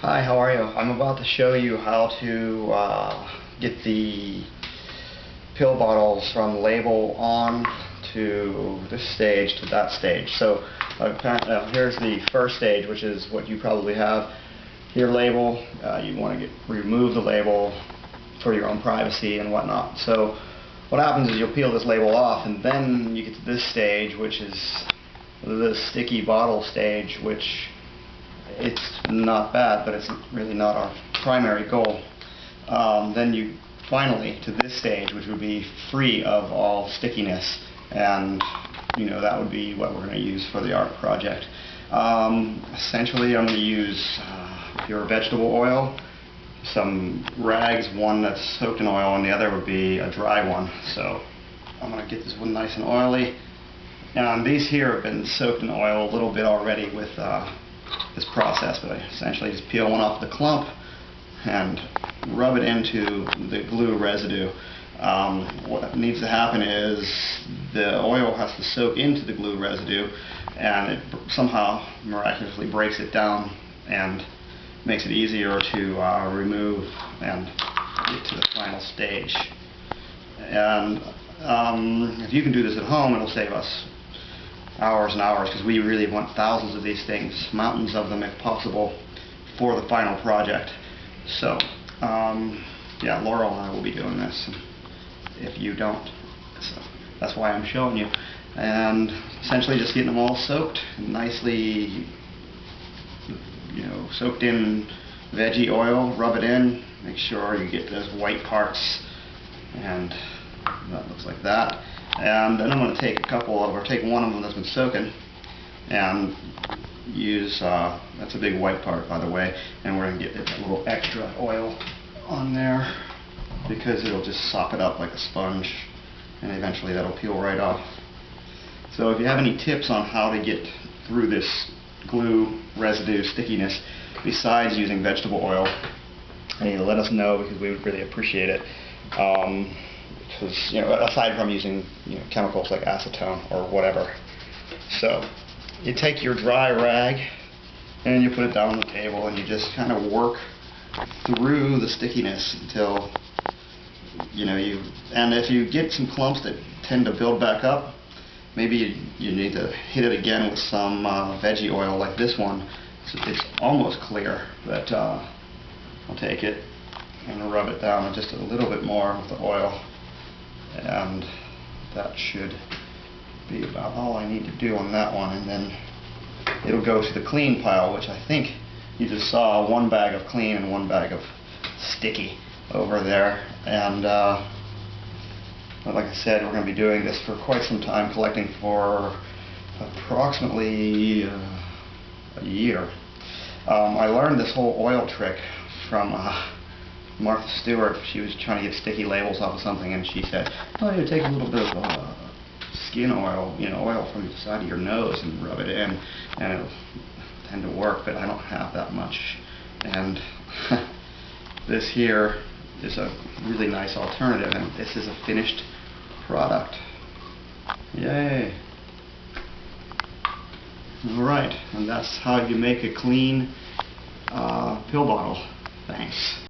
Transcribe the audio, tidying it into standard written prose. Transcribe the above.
Hi, how are you? I'm about to show you how to get the pill bottles from label on to this stage to that stage. So here's the first stage, which is what you probably have. Your label, you want to remove the label for your own privacy and whatnot. So what happens is you'll peel this label off, and then you get to this stage, which is the sticky bottle stage, which it's not bad, but it's really not our primary goal. Then you finally to this stage, which would be free of all stickiness, and that would be what we're going to use for the art project. Essentially, I'm going to use pure vegetable oil, some rags, one that's soaked in oil, and the other would be a dry one. So I'm going to get this one nice and oily. And these here have been soaked in oil a little bit already with this process, but I essentially just peel one off the clump and rub it into the glue residue. What needs to happen is the oil has to soak into the glue residue, and it somehow miraculously breaks it down and makes it easier to remove and get to the final stage. And if you can do this at home, it'll save us hours and hours, because we really want thousands of these things, mountains of them if possible, for the final project. So yeah, Laurel and I will be doing this if you don't. So that's why I'm showing you. And essentially just getting them all soaked, nicely, soaked in veggie oil. Rub it in, make sure you get those white parts, and that looks like that. And then I'm going to take take one of them that's been soaking, and use, that's a big white part, by the way, and we're going to get a little extra oil on there, because it'll just sop it up like a sponge, and eventually that'll peel right off. So if you have any tips on how to get through this glue residue stickiness, besides using vegetable oil, let us know, because we would really appreciate it. Because aside from using chemicals like acetone or whatever. So you take your dry rag and you put it down on the table, and you just kind of work through the stickiness until and if you get some clumps that tend to build back up, maybe you need to hit it again with some veggie oil like this one. So it's almost clear, but I'll take it and rub it down just a little bit more with the oil. And that should be about all I need to do on that one, and then it'll go to the clean pile, which I think you just saw one bag of clean and one bag of sticky over there. And like I said, we're going to be doing this for quite some time, collecting for approximately a year. I learned this whole oil trick from Martha Stewart. She was trying to get sticky labels off of something, and she said, "Oh, you take a little bit of skin oil, oil from the side of your nose, and rub it in, and it'll tend to work." But I don't have that much, and this here is a really nice alternative, and this is a finished product. Yay! All right, and that's how you make a clean pill bottle. Thanks.